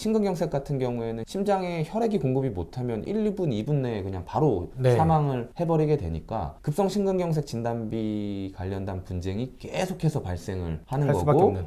심근경색 같은 경우에는 심장에 혈액이 공급이 못하면 1, 2분, 2분 내에 그냥 바로 네. 사망을 해버리게 되니까 급성 심근경색 진단비 관련된 분쟁이 계속해서 발생을 하는 할 수밖에 거고 없는.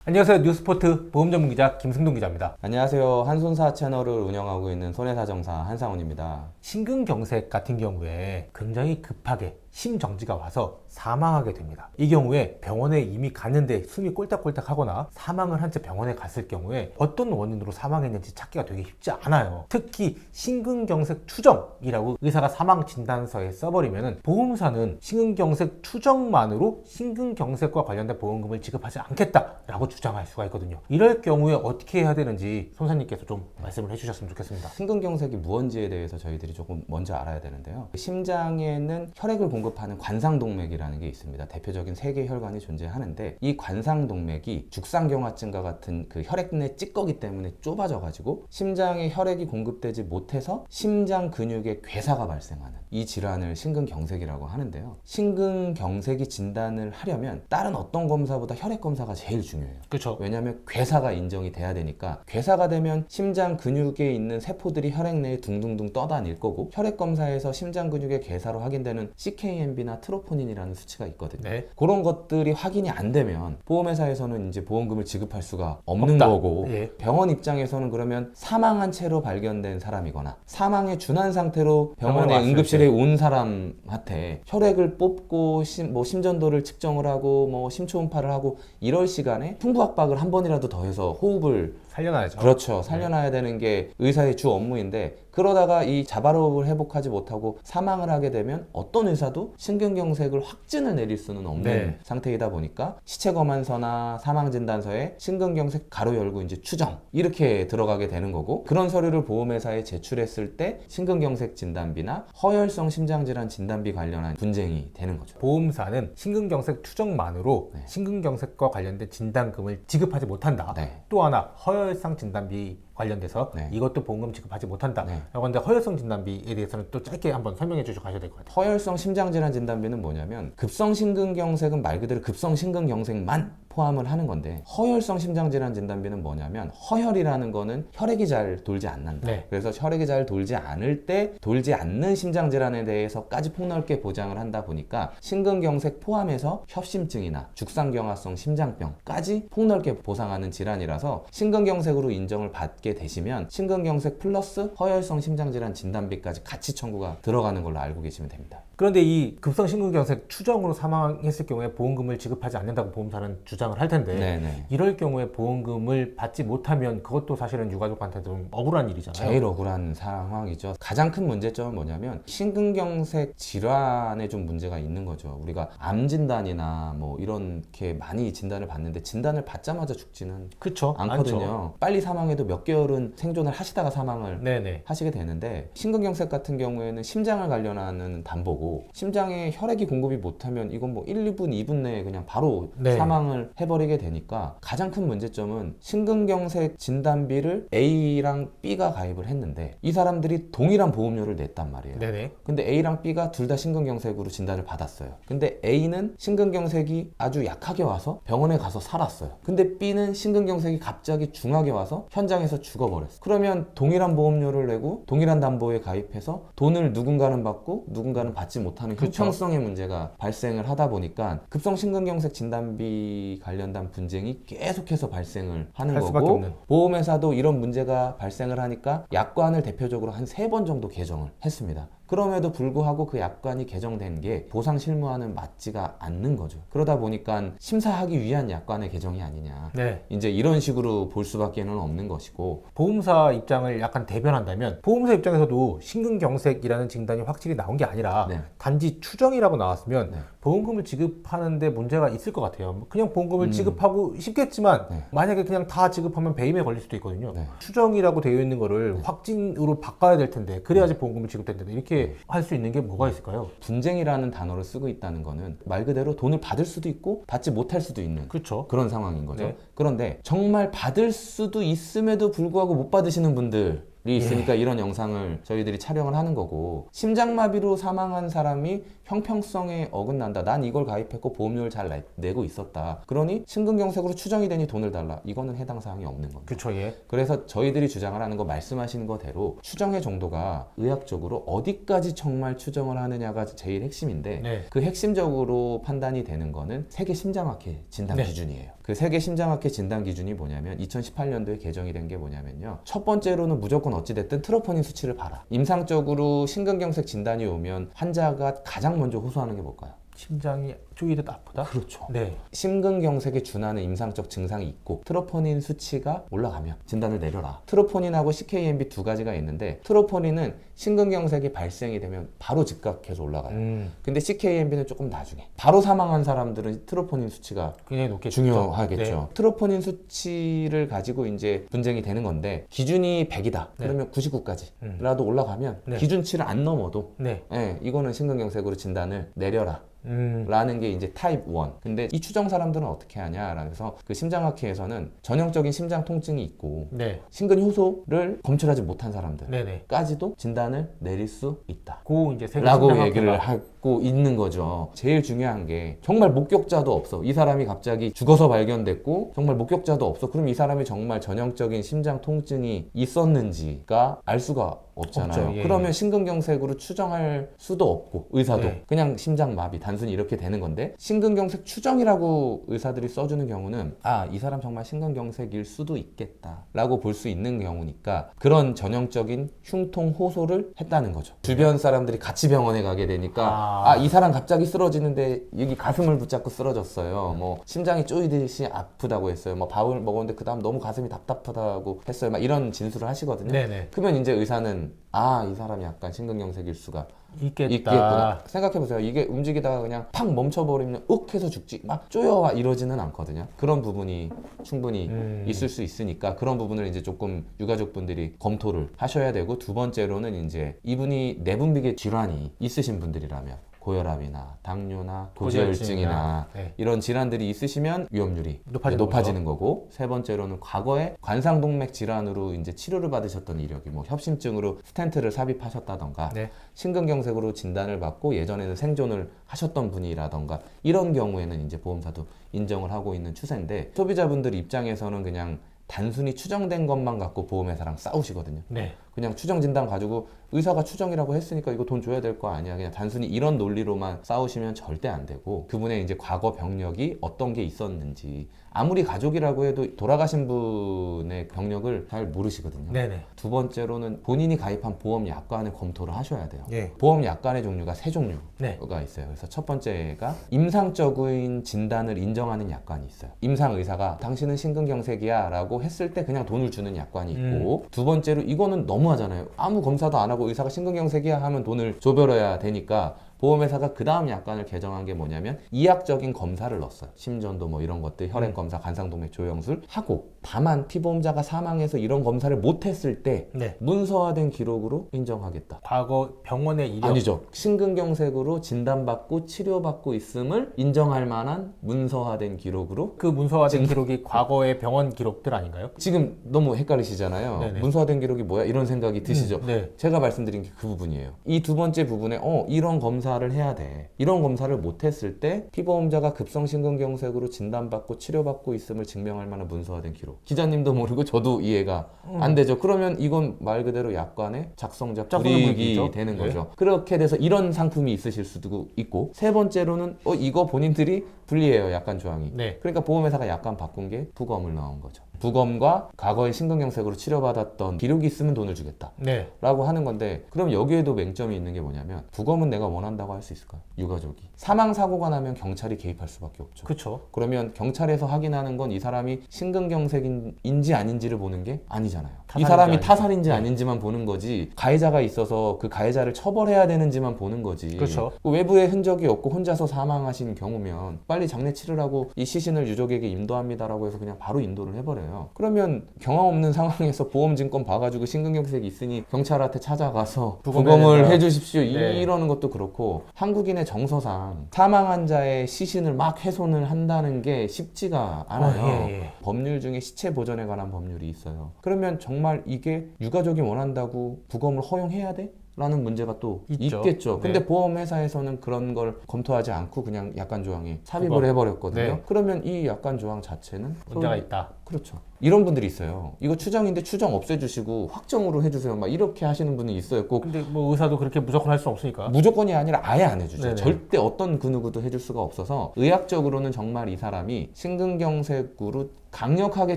안녕하세요. 뉴스포트 보험 전문 기자 김승동 기자입니다. 안녕하세요. 한손사 채널을 운영하고 있는 손해사정사 한상훈입니다. 심근경색 같은 경우에 굉장히 급하게 심정지가 와서 사망하게 됩니다. 이 경우에 병원에 이미 갔는데 숨이 꼴딱꼴딱 하거나 사망을 한 채 병원에 갔을 경우에 어떤 원인으로 사망했는지 찾기가 되게 쉽지 않아요. 특히 심근경색 추정이라고 의사가 사망 진단서에 써버리면은 보험사는 심근경색 추정만으로 심근경색과 관련된 보험금을 지급하지 않겠다라고 주장할 수가 있거든요. 이럴 경우에 어떻게 해야 되는지 손사님께서 좀 말씀을 해주셨으면 좋겠습니다. 심근경색이 무언지에 대해서 저희들이 조금 먼저 알아야 되는데요. 심장에는 혈액을 공급하는 관상동맥이라는 게 있습니다. 대표적인 세 개의 혈관이 존재하는데 이 관상동맥이 죽상경화증과 같은 그 혈액 내 찌꺼기 때문에 좁아져 가지고 심장에 혈액이 공급되지 못해서 심장 근육에 괴사가 발생하는 이 질환을 심근경색이라고 하는데요. 심근경색이 진단을 하려면 다른 어떤 검사보다 혈액 검사가 제일 중요해요. 그렇죠. 왜냐하면 괴사가 인정이 돼야 되니까 괴사가 되면 심장 근육에 있는 세포들이 혈액 내에 둥둥둥 떠다닐 거고 혈액 검사에서 심장 근육의 괴사로 확인되는 CKMB나 트로포닌이라는 수치가 있거든요. 네. 그런 것들이 확인이 안 되면 보험회사에서는 이제 보험금을 지급할 수가 없는 없다. 거고 예. 병원 입장에서는 그러면 사망한 채로 발견된 사람이거나 사망에 준한 상태로 병원에 병원에 왔을 응급실에 온 사람한테 혈액을 뽑고 뭐 심전도를 측정을 하고 뭐 심초음파를 하고 이럴 시간에 흉부압박을 한 번이라도 더 해서 호흡을 살려놔야죠. 그렇죠. 살려놔야 되는 게 의사의 주 업무인데 그러다가 이 자발호흡을 회복하지 못하고 사망을 하게 되면 어떤 의사도 심근경색을 확진을 내릴 수는 없는 네. 상태이다 보니까 시체검안서나 사망진단서에 심근경색 가로 열고 이제 추정 이렇게 들어가게 되는 거고 그런 서류를 보험회사에 제출했을 때 심근경색 진단비나 허혈성 심장질환 진단비 관련한 분쟁이 되는 거죠. 보험사는 심근경색 추정만으로 네. 심근경색과 관련된 진단금을 지급하지 못한다. 네. 또 하나 허혈성 진단비 관련돼서 네. 이것도 보험금 지급하지 못한다. 네. 그런데 허혈성 진단비에 대해서는 또 짧게 한번 설명해 주시고 가셔야 될 것 같아요. 허혈성 심장질환 진단비는 뭐냐면 급성 심근경색은 말 그대로 급성 심근경색만 포함을 하는 건데 허혈성 심장질환 진단비는 뭐냐면 허혈이라는 거는 혈액이 잘 돌지 않는다. 네. 그래서 혈액이 잘 돌지 않을 때 돌지 않는 심장질환에 대해서까지 폭넓게 보장을 한다 보니까 심근경색 포함해서 협심증이나 죽상경화성 심장병까지 폭넓게 보상하는 질환이라서 심근경색으로 인정을 받게 되시면 심근경색 플러스 허혈성 심장질환 진단비까지 같이 청구가 들어가는 걸로 알고 계시면 됩니다. 그런데 이 급성 심근경색 추정으로 사망했을 경우에 보험금을 지급하지 않는다고 보험사는 주장을 할 텐데 네네. 이럴 경우에 보험금을 받지 못하면 그것도 사실은 유가족한테 좀 억울한 일이잖아요. 제일 억울한 상황이죠. 가장 큰 문제점은 뭐냐면 심근경색 질환에 좀 문제가 있는 거죠. 우리가 암 진단이나 뭐 이렇게 많이 진단을 받는데 진단을 받자마자 죽지는 그쵸? 않거든요. 많죠. 빨리 사망해도 몇 개월은 생존을 하시다가 사망을 네네. 하시게 되는데 심근경색 같은 경우에는 심장을 관련하는 담보고 심장에 혈액이 공급이 못하면 이건 뭐 1, 2분, 2분 내에 그냥 바로 네. 사망을 해버리게 되니까 가장 큰 문제점은 심근경색 진단비를 A랑 B가 가입을 했는데 이 사람들이 동일한 보험료를 냈단 말이에요. 네네. 근데 A랑 B가 둘 다 심근경색으로 진단을 받았어요. 근데 A는 심근경색이 아주 약하게 와서 병원에 가서 살았어요. 근데 B는 심근경색이 갑자기 중하게 와서 현장에서 죽어버렸어요. 그러면 동일한 보험료를 내고 동일한 담보에 가입해서 돈을 누군가는 받고 누군가는 받지 못하는 그쵸. 형평성의 문제가 발생을 하다 보니까 급성 심근경색 진단비 관련된 분쟁이 계속해서 발생을 하는 할 수밖에 거고 없는. 보험회사도 이런 문제가 발생을 하니까 약관을 대표적으로 한 3번 정도 개정을 했습니다. 그럼에도 불구하고 그 약관이 개정된 게 보상 실무와는 맞지가 않는 거죠. 그러다 보니까 심사하기 위한 약관의 개정이 아니냐. 네. 이제 이런 식으로 볼 수밖에는 없는 것이고 보험사 입장을 약간 대변한다면 보험사 입장에서도 심근경색이라는 진단이 확실히 나온 게 아니라 네. 단지 추정이라고 나왔으면 네. 보험금을 지급하는데 문제가 있을 것 같아요. 그냥 보험금을 지급하고 싶겠지만 네. 만약에 그냥 다 지급하면 배임에 걸릴 수도 있거든요. 네. 추정이라고 되어 있는 거를 확진으로 바꿔야 될 텐데 그래야지 보험금을 지급될 텐데 이렇게 할 수 있는 게 뭐가 있을까요? 분쟁이라는 단어를 쓰고 있다는 거는 말 그대로 돈을 받을 수도 있고 받지 못할 수도 있는 그렇죠. 그런 상황인 거죠. 네. 그런데 정말 받을 수도 있음에도 불구하고 못 받으시는 분들 있으니까 이런 영상을 저희들이 촬영을 하는 거고, 심장마비로 사망한 사람이 형평성에 어긋난다. 난 이걸 가입했고 보험료를 잘 내고 있었다. 그러니 심근경색으로 추정이 되니 돈을 달라. 이거는 해당 사항이 없는 겁니다. 그쵸, 예. 그래서 저희들이 주장을 하는 거 말씀하시는 거대로 추정의 정도가 의학적으로 어디까지 정말 추정을 하느냐가 제일 핵심인데 네. 그 핵심적으로 판단이 되는 거는 세계 심장학회 진단 네. 기준이에요. 그 세계 심장학회 진단 기준이 뭐냐면 2018년도에 개정이 된 게 뭐냐면요. 첫 번째로는 무조건 어찌됐든 트로포닌 수치를 봐라. 임상적으로 심근경색 진단이 오면 환자가 가장 먼저 호소하는 게 뭘까요? 심장이 쪼이듯 아프다? 그렇죠. 네. 심근경색에 준하는 임상적 증상이 있고 트로포닌 수치가 올라가면 진단을 내려라. 트로포닌하고 CKMB 두 가지가 있는데 트로포닌은 심근경색이 발생이 되면 바로 즉각해서 올라가요. 근데 CKMB는 조금 나중에. 바로 사망한 사람들은 트로포닌 수치가 굉장히 높겠죠. 중요하겠죠. 네. 트로포닌 수치를 가지고 이제 분쟁이 되는 건데 기준이 100이다. 네. 그러면 99까지라도 올라가면 네. 기준치를 안 넘어도 네. 이거는 심근경색으로 진단을 내려라. 라는 게 이제 타입 1. 근데 이 추정 사람들은 어떻게 하냐? 그래서 그 심장학회에서는 전형적인 심장 통증이 있고 네. 심근 효소를 검출하지 못한 네네. 사람들까지도 진단을 내릴 수 있다. 그 이제 세계 라고 심장학회가 얘기를 하고 있는 거죠. 제일 중요한 게 정말 목격자도 없어. 이 사람이 갑자기 죽어서 발견됐고 정말 목격자도 없어. 그럼 이 사람이 정말 전형적인 심장 통증이 있었는지가 알 수가 없잖아요. 없죠. 예. 그러면 심근경색으로 추정할 수도 없고 의사도 네. 그냥 심장마비 단순히 이렇게 되는 건데 심근경색 추정이라고 의사들이 써주는 경우는 이 사람 정말 심근경색일 수도 있겠다 라고 볼 수 있는 경우니까 그런 전형적인 흉통 호소를 했다는 거죠. 주변 사람들이 같이 병원에 가게 되니까 이 사람 갑자기 쓰러지는데 여기 가슴을 붙잡고 쓰러졌어요. 뭐 심장이 쪼이듯이 아프다고 했어요. 뭐 밥을 먹었는데 그 다음 너무 가슴이 답답하다고 했어요. 막 이런 진술을 하시거든요. 네네. 그러면 이제 의사는 이 사람이 약간 심근경색일 수가 있겠다. 있겠구나. 생각해보세요. 이게 움직이다가 그냥 팍 멈춰버리면 윽 해서 죽지 막 쪼여와 이러지는 않거든요. 그런 부분이 충분히 있을 수 있으니까 그런 부분을 이제 조금 유가족분들이 검토를 하셔야 되고, 두 번째로는 이제 이분이 내분비계 질환이 있으신 분들이라면 고혈압이나 당뇨나 고지혈증이나 네. 이런 질환들이 있으시면 위험률이 높아지는 거고, 세 번째로는 과거에 관상동맥 질환으로 이제 치료를 받으셨던 이력이 뭐 협심증으로 스텐트를 삽입하셨다던가 네. 심근경색으로 진단을 받고 예전에는 생존을 하셨던 분이라던가 이런 경우에는 이제 보험사도 인정을 하고 있는 추세인데, 소비자분들 입장에서는 그냥 단순히 추정된 것만 갖고 보험회사랑 싸우시거든요. 네. 그냥 추정 진단 가지고 의사가 추정이라고 했으니까 이거 돈 줘야 될 거 아니야. 그냥 단순히 이런 논리로만 싸우시면 절대 안 되고, 그분의 이제 과거 병력이 어떤 게 있었는지, 아무리 가족이라고 해도 돌아가신 분의 병력을 잘 모르시거든요. 네네. 두 번째로는 본인이 가입한 보험 약관을 검토를 하셔야 돼요. 예. 보험 약관의 종류가 세 종류가 네. 있어요. 그래서 첫 번째가 임상적인 진단을 인정하는 약관이 있어요. 임상 의사가 당신은 심근경색이야 라고 했을 때 그냥 돈을 주는 약관이 있고, 두 번째로 이거는 너무하잖아요. 아무 검사도 안 하고 의사가 심근경색이야 하면 돈을 줘버려야 되니까 보험회사가 그 다음 약관을 개정한 게 뭐냐면 이학적인 검사를 넣었어요. 심전도 뭐 이런 것들, 혈액검사, 관상동맥 조영술 하고, 다만 피보험자가 사망해서 이런 검사를 못했을 때 네. 문서화된 기록으로 인정하겠다. 과거 병원의 이력. 아니죠. 심근경색으로 진단받고 치료받고 있음을 인정할 만한 문서화된 기록으로. 그 문서화된 기록이 과거의 병원 기록들 아닌가요? 지금 너무 헷갈리시잖아요. 네네. 문서화된 기록이 뭐야? 이런 생각이 드시죠? 네. 제가 말씀드린 게 그 부분이에요. 이 두 번째 부분에 이런 검사를 해야 돼. 이런 검사를 못했을 때 피보험자가 급성 심근경색으로 진단받고 치료받고 있음을 증명할 만한 문서화된 기록. 기자님도 모르고 저도 이해가 안 되죠. 그러면 이건 말 그대로 약관의 작성자 불이익이 되는 네. 거죠. 그렇게 돼서 이런 상품이 있으실 수도 있고, 세 번째로는 이거 본인들이 불리해요. 약관 조항이. 네. 그러니까 보험회사가 약관 바꾼 게 부검을 넣은 거죠. 부검과 과거의 심근경색으로 치료받았던 기록이 있으면 돈을 주겠다 네. 라고 하는 건데, 그럼 여기에도 맹점이 있는 게 뭐냐면 부검은 내가 원한다고 할 수 있을까요? 유가족이. 사망사고가 나면 경찰이 개입할 수밖에 없죠. 그렇죠. 그러면 경찰에서 확인하는 건 이 사람이 심근경색인지 아닌지를 보는 게 아니잖아요. 이 타살인지 사람이 아닌지. 타살인지 아닌지만 보는 거지, 가해자가 있어서 그 가해자를 처벌해야 되는지만 보는 거지. 그렇죠. 그 외부에 흔적이 없고 혼자서 사망하신 경우면 빨리 장례 치르라고 이 시신을 유족에게 인도합니다라고 해서 그냥 바로 인도를 해버려요. 있잖아요. 그러면 경험 없는 상황에서 보험증권 봐가지고 심근경색이 있으니 경찰한테 찾아가서 부검을 해주십시오 이러는 것도 그렇고, 한국인의 정서상 사망 환자의 시신을 막 훼손을 한다는 게 쉽지가 않아요. 법률 중에 시체 보존에 관한 법률이 있어요. 그러면 정말 이게 유가족이 원한다고 부검을 허용해야 돼? 라는 문제가 또 있겠죠. 근데 보험회사에서는 그런 걸 검토하지 않고 그냥 약관 조항에 삽입을 해버렸거든요. 그러면 이 약관 조항 자체는 문제가 있다. 그렇죠. 이런 분들이 있어요. 이거 추정인데 추정 없애주시고 확정으로 해주세요. 막 이렇게 하시는 분이 있어요. 꼭 근데 뭐 의사도 그렇게 무조건 할 수 없으니까. 무조건이 아니라 아예 안 해주죠. 네네. 절대 어떤 그 누구도 해줄 수가 없어서, 의학적으로는 정말 이 사람이 심근경색으로 강력하게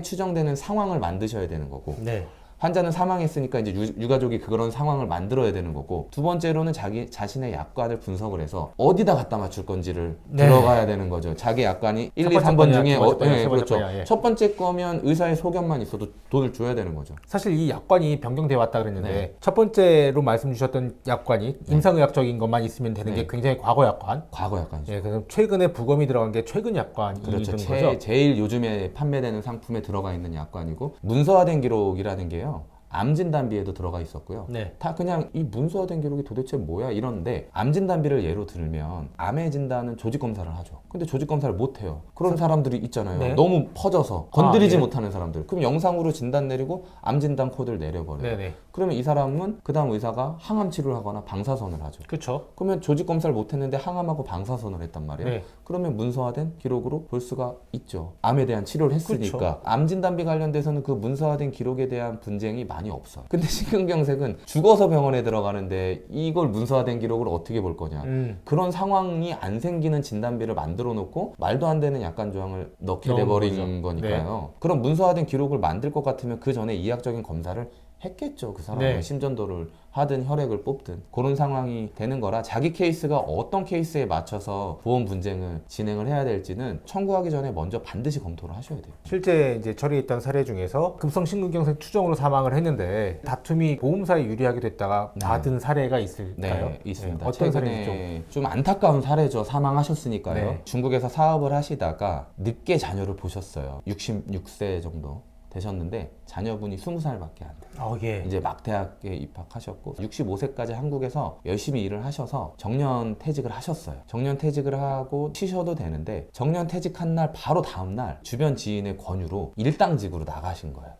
추정되는 상황을 만드셔야 되는 거고, 네. 환자는 사망했으니까 이제 유가족이 그런 상황을 만들어야 되는 거고, 두 번째로는 자기 자신의 약관을 분석을 해서 어디다 갖다 맞출 건지를 들어가야 되는 거죠. 자기 약관이 1, 2, 3번 중에 그렇죠. 첫 번째 거면 의사의 소견만 있어도 돈을 줘야 되는 거죠. 사실 이 약관이 변경돼 왔다 그랬는데 첫 번째로 말씀 주셨던 약관이 임상의학적인 것만 있으면 되는 게 굉장히 과거 약관. 과거 약관이죠. 예, 그럼 최근에 부검이 들어간 게 최근 약관이 그렇죠. 된 거죠. 제일 요즘에 판매되는 상품에 들어가 있는 약관이고, 문서화된 기록이라는 게요, 암 진단비에도 들어가 있었고요. 다 그냥 이 문서화된 기록이 도대체 뭐야 이러는데, 암 진단비를 예로 들면 암의 진단은 조직 검사를 하죠. 근데 조직 검사를 못 해요. 그런 사람들이 있잖아요. 너무 퍼져서 건드리지 못하는 사람들. 그럼 영상으로 진단 내리고 암 진단 코드를 내려버려요. 그러면 이 사람은 그 다음 의사가 항암 치료를 하거나 방사선을 하죠. 그렇죠. 그러면 조직 검사를 못 했는데 항암하고 방사선을 했단 말이에요. 그러면 문서화된 기록으로 볼 수가 있죠. 암에 대한 치료를 했으니까. 암 진단비 관련돼서는 그 문서화된 기록에 대한 분쟁이 많이 없어요. 근데 심근경색은 죽어서 병원에 들어가는데 이걸 문서화된 기록을 어떻게 볼 거냐. 그런 상황이 안 생기는 진단비를 만들어 놓고 말도 안 되는 약관 조항을 넣게 돼버린 거니까요. 그럼 문서화된 기록을 만들 것 같으면 그 전에 이학적인 검사를 했겠죠. 그 사람은 심전도를 하든 혈액을 뽑든 그런 상황이 되는 거라, 자기 케이스가 어떤 케이스에 맞춰서 보험 분쟁을 진행을 해야 될지는 청구하기 전에 먼저 반드시 검토를 하셔야 돼요. 실제 이제 처리했던 사례 중에서 급성 심근경색 추정으로 사망을 했는데 다툼이 보험사에 유리하게 됐다가 받은 사례가 있을까요? 네, 있습니다. 어떤 최근에 좀 안타까운 사례죠. 사망하셨으니까요. 중국에서 사업을 하시다가 늦게 자녀를 보셨어요. 66세 정도 되셨는데 자녀분이 20살밖에 안 돼요. 이제 막 대학에 입학하셨고 65세까지 한국에서 열심히 일을 하셔서 정년 퇴직을 하셨어요. 정년 퇴직을 하고 쉬셔도 되는데, 정년 퇴직한 날 바로 다음 날 주변 지인의 권유로 일당직으로 나가신 거예요.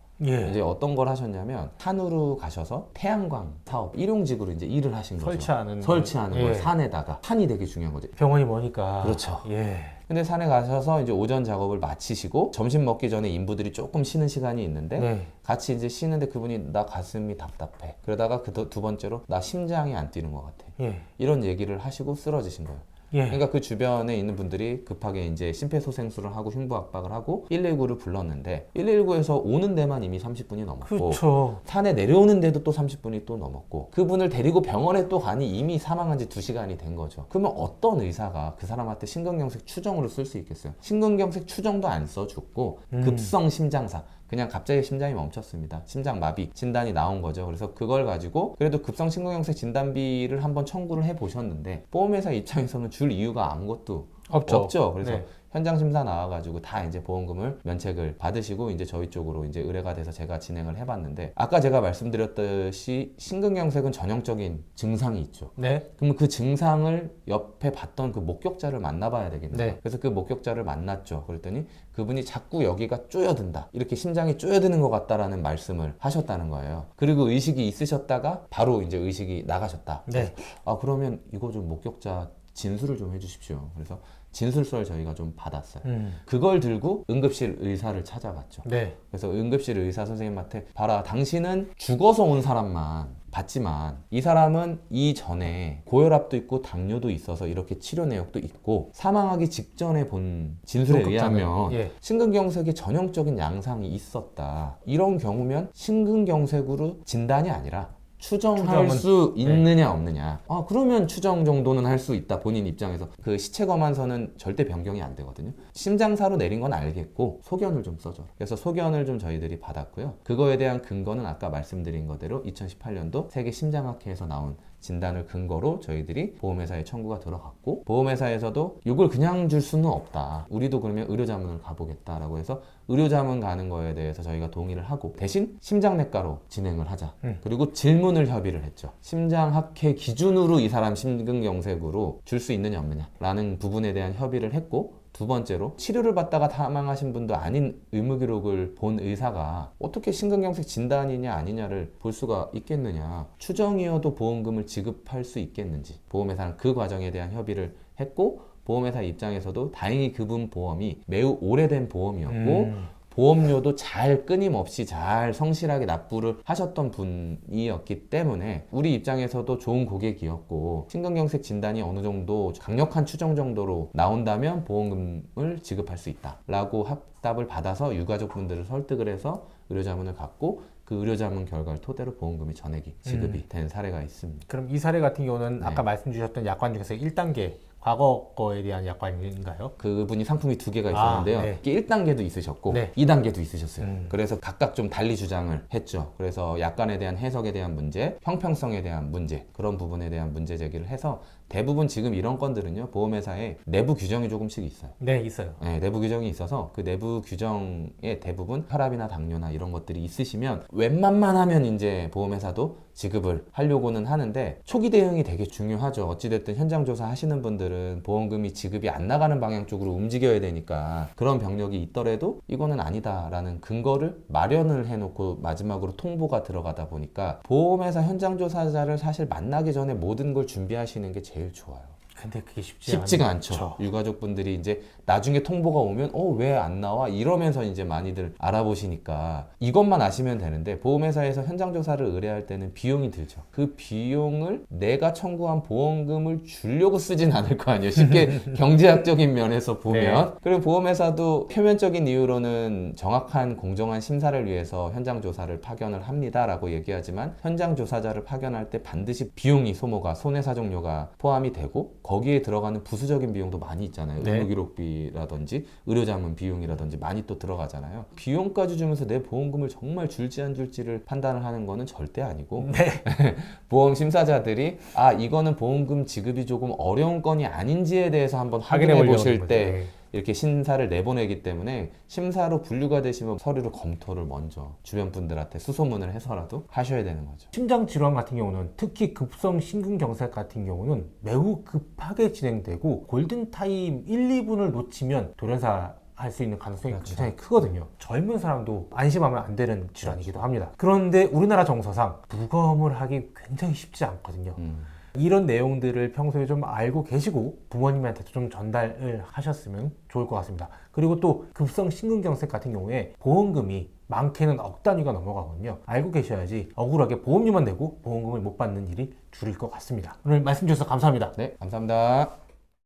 이제 어떤 걸 하셨냐면 산으로 가셔서 태양광 사업 일용직으로 이제 일을 하신 거죠. 설치하는 걸 산에다가. 산이 되게 중요한 거죠. 병원이 머니까. 그렇죠. 근데 산에 가셔서 이제 오전 작업을 마치시고 점심 먹기 전에 인부들이 조금 쉬는 시간이 있는데 같이 이제 쉬는데 그분이 나 가슴이 답답해. 그러다가 그 두 번째로 나 심장이 안 뛰는 것 같아. 이런 얘기를 하시고 쓰러지신 거예요. 그러니까 그 주변에 있는 분들이 급하게 이제 심폐소생술을 하고 흉부압박을 하고 119를 불렀는데 119에서 오는 데만 이미 30분이 넘었고 산에 내려오는 데도 또 30분이 또 넘었고, 그분을 데리고 병원에 또 가니 이미 사망한 지 2시간이 된 거죠. 그러면 어떤 의사가 그 사람한테 심근경색 추정으로 쓸 수 있겠어요? 심근경색 추정도 안 써줬고 급성 심장사, 그냥 갑자기 심장이 멈췄습니다. 심장마비 진단이 나온 거죠. 그래서 그걸 가지고 그래도 급성 심근경색 진단비를 한번 청구를 해보셨는데 보험회사 입장에서는 줄 이유가 아무것도 없죠. 그래서 현장 심사 나와가지고 다 이제 보험금을 면책을 받으시고 이제 저희 쪽으로 이제 의뢰가 돼서 제가 진행을 해봤는데, 아까 제가 말씀드렸듯이 심근경색은 전형적인 증상이 있죠. 그러면 그 증상을 옆에 봤던 그 목격자를 만나봐야 되겠네요. 그래서 그 목격자를 만났죠. 그랬더니 그분이 자꾸 여기가 쪼여든다, 이렇게 심장이 쪼여드는 것 같다라는 말씀을 하셨다는 거예요. 그리고 의식이 있으셨다가 바로 이제 의식이 나가셨다. 아, 그러면 이거 좀 목격자 진술을 좀 해주십시오. 그래서 진술서를 저희가 좀 받았어요. 그걸 들고 응급실 의사를 찾아갔죠. 그래서 응급실 의사 선생님한테 봐라, 당신은 죽어서 온 사람만 봤지만 이 사람은 이전에 고혈압도 있고 당뇨도 있어서 이렇게 치료 내역도 있고 사망하기 직전에 본 진술에 의하면 심근경색의 전형적인 양상이 있었다. 이런 경우면 심근경색으로 진단이 아니라 추정할 수 있느냐 없느냐. 아, 그러면 추정 정도는 할 수 있다. 본인 입장에서. 그 시체 검안서는 절대 변경이 안 되거든요. 심장사로 내린 건 알겠고 소견을 좀 써줘라. 그래서 소견을 좀 저희들이 받았고요. 그거에 대한 근거는 아까 말씀드린 거대로 2018년도 세계 심장학회에서 나온 진단을 근거로 저희들이 보험회사에 청구가 들어갔고, 보험회사에서도 이걸 그냥 줄 수는 없다. 우리도 그러면 의료자문을 가보겠다라고 해서 의료자문 가는 거에 대해서 저희가 동의를 하고, 대신 심장내과로 진행을 하자. 그리고 질문을 협의를 했죠. 심장학회 기준으로 이 사람 심근경색으로 줄 수 있느냐 없느냐라는 부분에 대한 협의를 했고, 두 번째로 치료를 받다가 사망하신 분도 아닌 의무기록을 본 의사가 어떻게 심근경색 진단이냐 아니냐를 볼 수가 있겠느냐, 추정이어도 보험금을 지급할 수 있겠는지, 보험회사는 그 과정에 대한 협의를 했고, 보험회사 입장에서도 다행히 그분 보험이 매우 오래된 보험이었고 보험료도 잘 끊임없이 잘 성실하게 납부를 하셨던 분이었기 때문에 우리 입장에서도 좋은 고객이었고, 심근경색 진단이 어느 정도 강력한 추정 정도로 나온다면 보험금을 지급할 수 있다 라고 합답을 받아서 유가족분들을 설득을 해서 의료자문을 갖고, 그 의료자문 결과를 토대로 보험금이 전액이 지급이 된 사례가 있습니다. 그럼 이 사례 같은 경우는 네. 아까 말씀 주셨던 약관 중에서 1단계 과거 거에 대한 약관인가요? 그분이 상품이 두 개가 있었는데요. 네. 이게 1단계도 있으셨고 네. 2단계도 있으셨어요. 그래서 각각 좀 달리 주장을 했죠. 그래서 약관에 대한 해석에 대한 문제, 형평성에 대한 문제, 그런 부분에 대한 문제 제기를 해서 대부분 지금 이런 건들은요, 보험회사에 내부 규정이 조금씩 있어요. 네, 있어요. 네, 내부 규정이 있어서 그 내부 규정에 대부분 혈압이나 당뇨나 이런 것들이 있으시면 웬만만 하면 이제 보험회사도 지급을 하려고는 하는데, 초기 대응이 되게 중요하죠. 어찌됐든 현장 조사 하시는 분들은 보험금이 지급이 안 나가는 방향 쪽으로 움직여야 되니까, 그런 병력이 있더라도 이거는 아니다라는 근거를 마련을 해놓고 마지막으로 통보가 들어가다 보니까 않보험회사 현장 조사자를 사실 만나기 전에 모든 걸 준비하시는 게 제일 좋아요. 근데 그게 쉽지가 않죠. 유가족분들이 이제 나중에 통보가 오면 왜 안 나와? 이러면서 이제 많이들 알아보시니까 이것만 아시면 되는데, 보험회사에서 현장 조사를 의뢰할 때는 비용이 들죠. 그 비용을 내가 청구한 보험금을 주려고 쓰진 않을 거 아니에요. 쉽게 경제학적인 면에서 보면. 네. 그리고 보험회사도 표면적인 이유로는 정확한 공정한 심사를 위해서 현장 조사를 파견을 합니다라고 얘기하지만, 현장 조사자를 파견할 때 반드시 비용이 소모가 손해사정료가 포함이 되고, 거기에 들어가는 부수적인 비용도 많이 있잖아요. 네. 의무기록비라든지 의료자문 비용이라든지 많이 또 들어가잖아요. 비용까지 주면서 내 보험금을 정말 줄지 안 줄지를 판단을 하는 거는 절대 아니고, 네. 보험 심사자들이 이거는 보험금 지급이 조금 어려운 건이 아닌지에 대해서 한번 확인해 보실 때 이렇게 심사를 내보내기 때문에, 심사로 분류가 되시면 서류를 검토를 먼저 주변 분들한테 수소문을 해서라도 하셔야 되는 거죠. 심장 질환 같은 경우는, 특히 급성 심근경색 같은 경우는 매우 급하게 진행되고 골든타임 1, 2분을 놓치면 돌연사 할 수 있는 가능성이 굉장히 크거든요. 젊은 사람도 안심하면 안 되는 질환이기도 합니다. 그런데 우리나라 정서상 부검을 하기 굉장히 쉽지 않거든요. 이런 내용들을 평소에 좀 알고 계시고 부모님한테도 좀 전달을 하셨으면 좋을 것 같습니다. 그리고 또 급성 심근경색 같은 경우에 보험금이 많게는 억 단위가 넘어가거든요. 알고 계셔야지 억울하게 보험료만 내고 보험금을 못 받는 일이 줄일 것 같습니다. 오늘 말씀 주셔서 감사합니다. 네, 감사합니다.